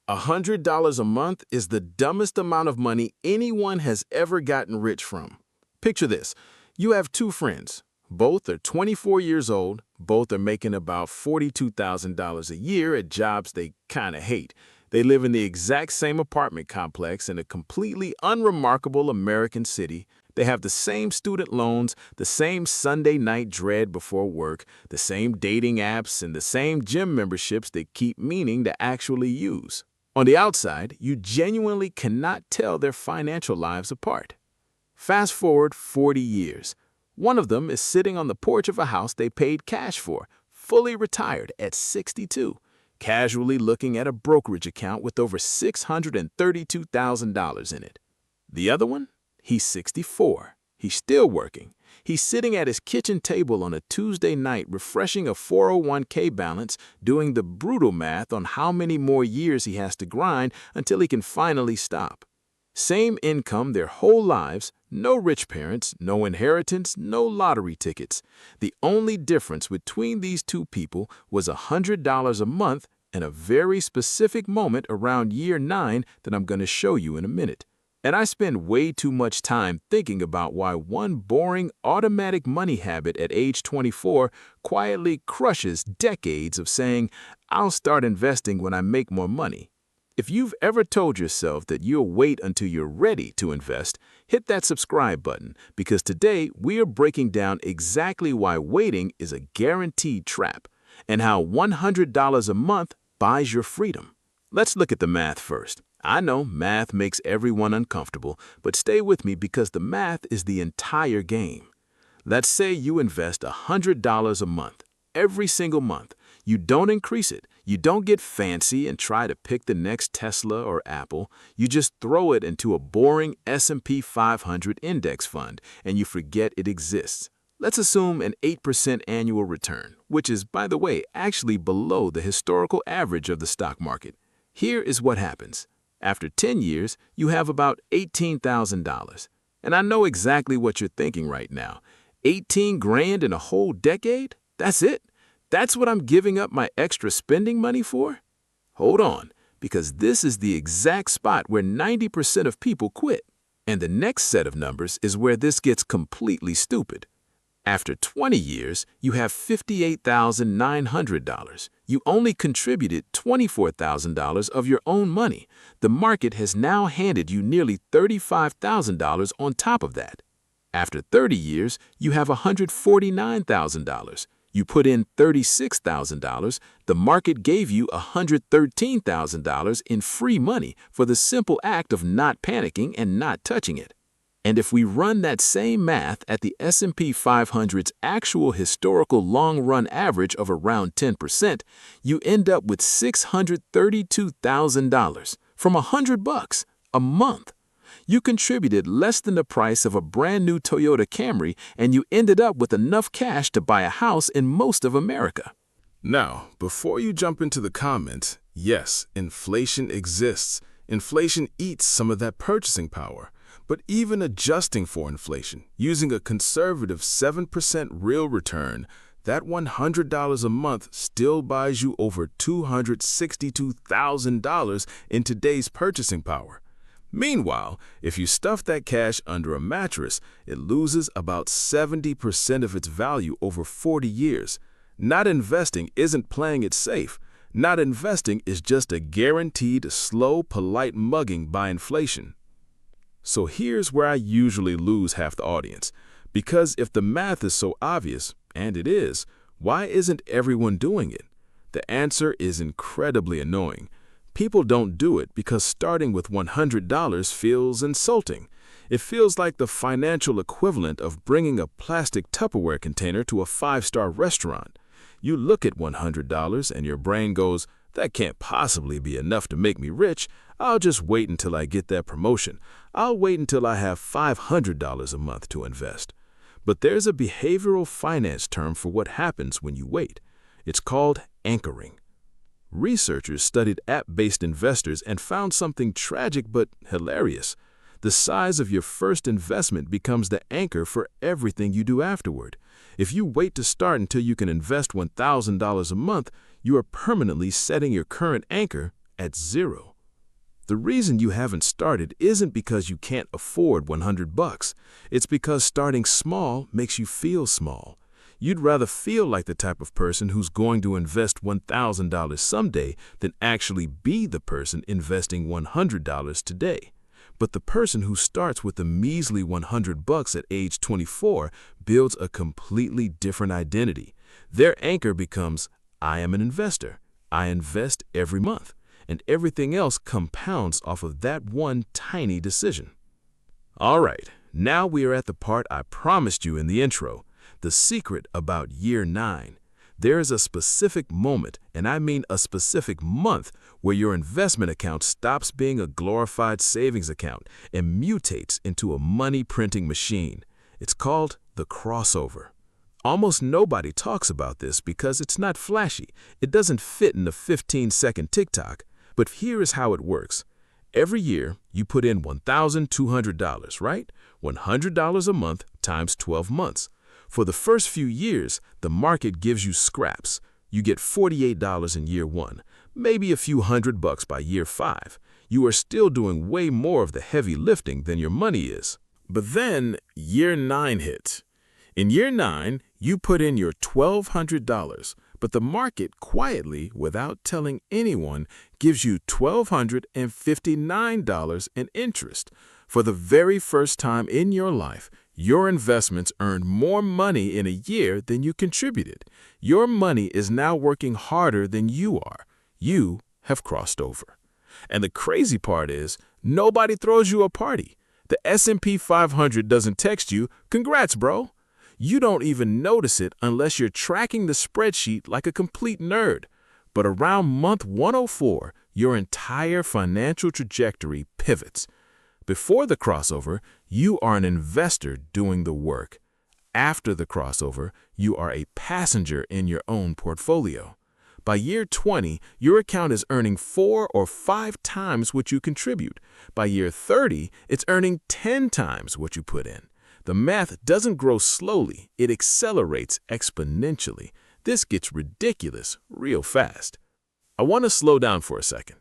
$100 a month is the dumbest amount of money anyone has ever gotten rich from. Picture this. You have two friends. Both are 24 years old. Both are making about $42,000 a year at jobs they kind of hate. They live in the exact same apartment complex in a completely unremarkable American city. They have the same student loans, the same Sunday night dread before work, the same dating apps, and the same gym memberships they keep meaning to actually use. On the outside, you genuinely cannot tell their financial lives apart. Fast forward 40 years. One of them is sitting on the porch of a house they paid cash for, fully retired at 62, casually looking at a brokerage account with over $632,000 in it. The other one? He's 64. He's still working. He's sitting at his kitchen table on a Tuesday night refreshing a 401k balance, doing the brutal math on how many more years he has to grind until he can finally stop. Same income their whole lives, no rich parents, no inheritance, no lottery tickets. The only difference between these two people was $100 a month and a very specific moment around year 9 that I'm going to show you in a minute. And I spend way too much time thinking about why one boring automatic money habit at age 24 quietly crushes decades of saying, "I'll start investing when I make more money." If you've ever told yourself that you'll wait until you're ready to invest, hit that subscribe button, because today we are breaking down exactly why waiting is a guaranteed trap and how $100 a month buys your freedom. Let's look at the math first. I know math makes everyone uncomfortable, but stay with me because the math is the entire game. Let's say you invest $100 a month, every single month. You don't increase it. You don't get fancy and try to pick the next Tesla or Apple. You just throw it into a boring S&P 500 index fund and you forget it exists. Let's assume an 8% annual return, which is, by the way, actually below the historical average of the stock market. Here is what happens. After 10 years, you have about $18,000. And I know exactly what you're thinking right now. 18 grand in a whole decade? That's it? That's what I'm giving up my extra spending money for? Hold on, because this is the exact spot where 90% of people quit. And the next set of numbers is where this gets completely stupid. After 20 years, you have $58,900. You only contributed $24,000 of your own money. The market has now handed you nearly $35,000 on top of that. After 30 years, you have $149,000. You put in $36,000. The market gave you $113,000 in free money for the simple act of not panicking and not touching it. And if we run that same math at the S&P 500's actual historical long-run average of around 10%, you end up with $632,000 from $100 a month. You contributed less than the price of a brand new Toyota Camry, and you ended up with enough cash to buy a house in most of America. Now, before you jump into the comments, yes, inflation exists. Inflation eats some of that purchasing power. But even adjusting for inflation, using a conservative 7% real return, that $100 a month still buys you over $262,000 in today's purchasing power. Meanwhile, if you stuff that cash under a mattress, it loses about 70% of its value over 40 years. Not investing isn't playing it safe. Not investing is just a guaranteed, slow, polite mugging by inflation. So here's where I usually lose half the audience. Because if the math is so obvious, and it is, why isn't everyone doing it? The answer is incredibly annoying. People don't do it because starting with $100 feels insulting. It feels like the financial equivalent of bringing a plastic Tupperware container to a 5-star restaurant. You look at $100 and your brain goes, "That can't possibly be enough to make me rich. I'll just wait until I get that promotion. I'll wait until I have $500 a month to invest." But there's a behavioral finance term for what happens when you wait. It's called anchoring. Researchers studied app-based investors and found something tragic but hilarious. The size of your first investment becomes the anchor for everything you do afterward. If you wait to start until you can invest $1,000 a month, you are permanently setting your current anchor at 0. The reason you haven't started isn't because you can't afford $100. It's because starting small makes you feel small. You'd rather feel like the type of person who's going to invest $1,000 someday than actually be the person investing $100 today. But the person who starts with a measly $100 at age 24 builds a completely different identity. Their anchor becomes, I am an investor. I invest every month. And everything else compounds off of that one tiny decision. All right, now we are at the part I promised you in the intro, the secret about year 9. There is a specific moment, and I mean a specific month, where your investment account stops being a glorified savings account and mutates into a money-printing machine. It's called the crossover. Almost nobody talks about this because it's not flashy. It doesn't fit in a 15-second TikTok. But here is how it works. Every year, you put in $1,200, right? $100 a month times 12 months. For the first few years, the market gives you scraps. You get $48 in year 1, maybe a few $100 by year 5. You are still doing way more of the heavy lifting than your money is. But then, year 9 hits. In year 9, you put in your $1,200. But the market quietly, without telling anyone, gives you $1,259 in interest. For the very first time in your life, your investments earned more money in a year than you contributed. Your money is now working harder than you are. You have crossed over. And the crazy part is, nobody throws you a party. The S&P 500 doesn't text you, "Congrats, bro." You don't even notice it unless you're tracking the spreadsheet like a complete nerd. But around month 104, your entire financial trajectory pivots. Before the crossover, you are an investor doing the work. After the crossover, you are a passenger in your own portfolio. By year 20, your account is earning 4 or 5 times what you contribute. By year 30, it's earning 10 times what you put in. The math doesn't grow slowly, it accelerates exponentially. This gets ridiculous real fast. I want to slow down for a second.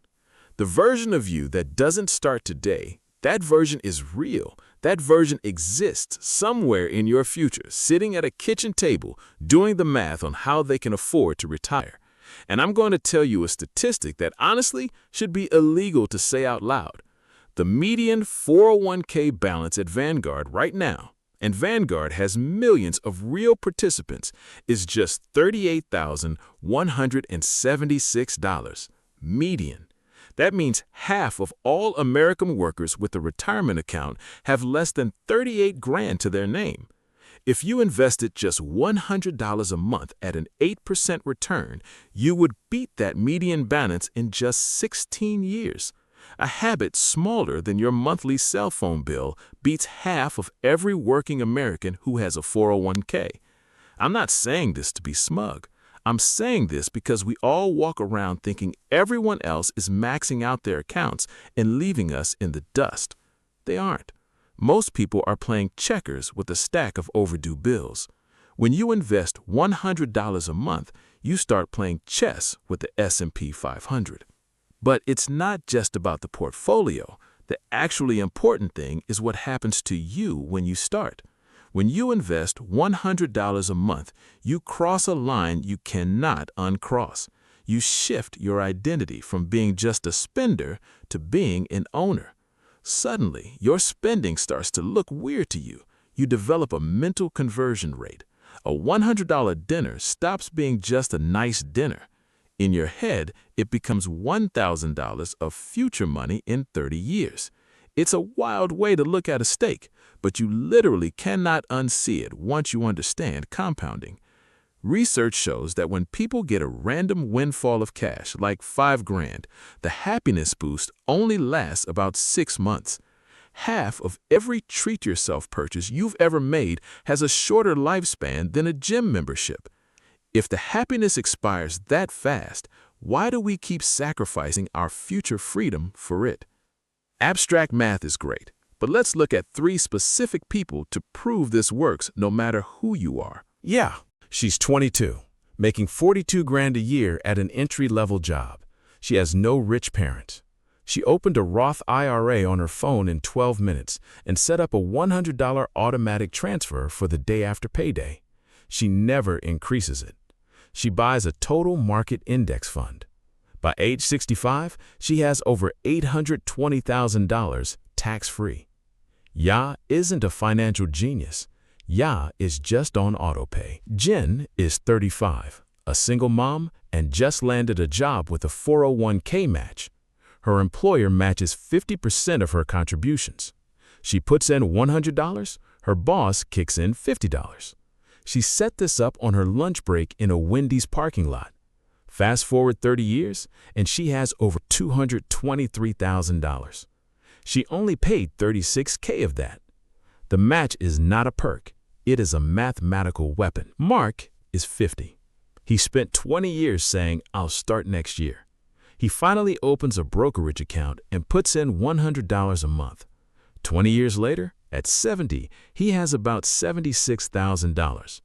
The version of you that doesn't start today, that version is real. That version exists somewhere in your future, sitting at a kitchen table, doing the math on how they can afford to retire. And I'm going to tell you a statistic that honestly should be illegal to say out loud. The median 401k balance at Vanguard right now, and Vanguard has millions of real participants, is just $38,176. Median. That means half of all American workers with a retirement account have less than 38 grand to their name. If you invested just $100 a month at an 8% return, you would beat that median balance in just 16 years. A habit smaller than your monthly cell phone bill beats half of every working American who has a 401k. I'm not saying this to be smug. I'm saying this because we all walk around thinking everyone else is maxing out their accounts and leaving us in the dust. They aren't. Most people are playing checkers with a stack of overdue bills. When you invest $100 a month, you start playing chess with the S&P 500. But it's not just about the portfolio. The actually important thing is what happens to you when you start. When you invest $100 a month, you cross a line you cannot uncross. You shift your identity from being just a spender to being an owner. Suddenly, your spending starts to look weird to you. You develop a mental conversion rate. A $100 dinner stops being just a nice dinner. In your head, it becomes $1,000 of future money in 30 years. It's a wild way to look at a steak, but you literally cannot unsee it once you understand compounding. Research shows that when people get a random windfall of cash, like 5 grand, the happiness boost only lasts about 6 months. Half of every treat-yourself purchase you've ever made has a shorter lifespan than a gym membership. If the happiness expires that fast, why do we keep sacrificing our future freedom for it? Abstract math is great, but let's look at 3 specific people to prove this works no matter who you are. Yeah, she's 22, making 42 grand a year at an entry-level job. She has no rich parents. She opened a Roth IRA on her phone in 12 minutes and set up a $100 automatic transfer for the day after payday. She never increases it. She buys a total market index fund. By age 65, she has over $820,000 tax-free. Ya isn't a financial genius. Ya is just on autopay. Jen is 35, a single mom, and just landed a job with a 401k match. Her employer matches 50% of her contributions. She puts in $100, her boss kicks in $50. She set this up on her lunch break in a Wendy's parking lot. Fast forward 30 years, and she has over $223,000. She only paid $36K of that. The match is not a perk. It is a mathematical weapon. Mark is 50. He spent 20 years saying, "I'll start next year." He finally opens a brokerage account and puts in $100 a month. 20 years later, at 70, he has about $76,000.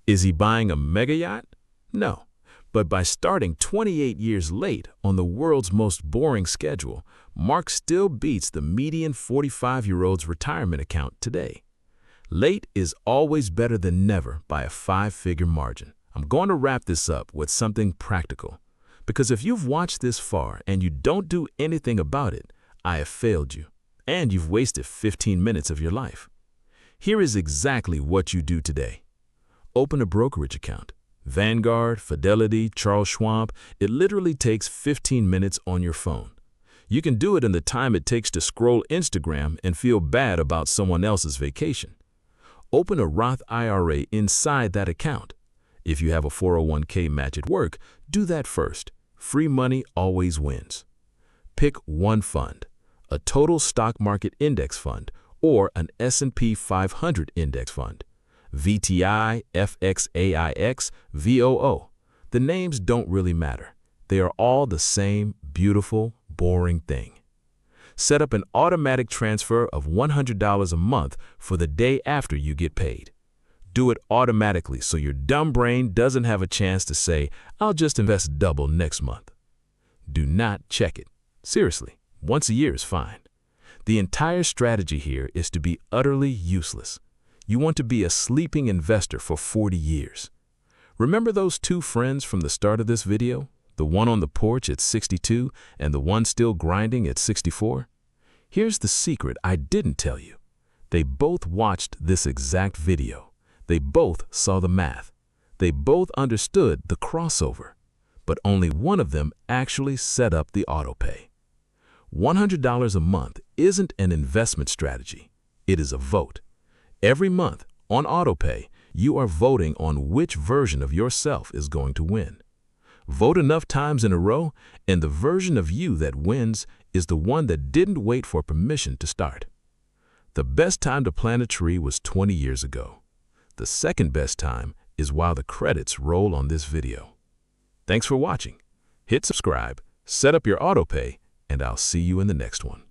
Is he buying a mega yacht? No. But by starting 28 years late on the world's most boring schedule, Mark still beats the median 45-year-old's retirement account today. Late is always better than never by a 5-figure margin. I'm going to wrap this up with something practical. Because if you've watched this far and you don't do anything about it, I have failed you, and you've wasted 15 minutes of your life. Here is exactly what you do today. Open a brokerage account. Vanguard, Fidelity, Charles Schwab. It literally takes 15 minutes on your phone. You can do it in the time it takes to scroll Instagram and feel bad about someone else's vacation. Open a Roth IRA inside that account. If you have a 401k match at work, do that first. Free money always wins. Pick one fund, a total stock market index fund or an S&P 500 index fund. VTI, FXAIX, VOO. The names don't really matter. They are all the same beautiful, boring thing. Set up an automatic transfer of $100 a month for the day after you get paid. Do it automatically so your dumb brain doesn't have a chance to say, "I'll just invest double next month." Do not check it. Seriously, once a year is fine. The entire strategy here is to be utterly useless. You want to be a sleeping investor for 40 years. Remember those two friends from the start of this video? The one on the porch at 62 and the one still grinding at 64? Here's the secret I didn't tell you. They both watched this exact video. They both saw the math. They both understood the crossover. But only one of them actually set up the autopay. $100 a month isn't an investment strategy. It is a vote. Every month, on autopay, you are voting on which version of yourself is going to win. Vote enough times in a row, and the version of you that wins is the one that didn't wait for permission to start. The best time to plant a tree was 20 years ago. The second best time is while the credits roll on this video. Thanks for watching. Hit subscribe, set up your autopay, and I'll see you in the next one.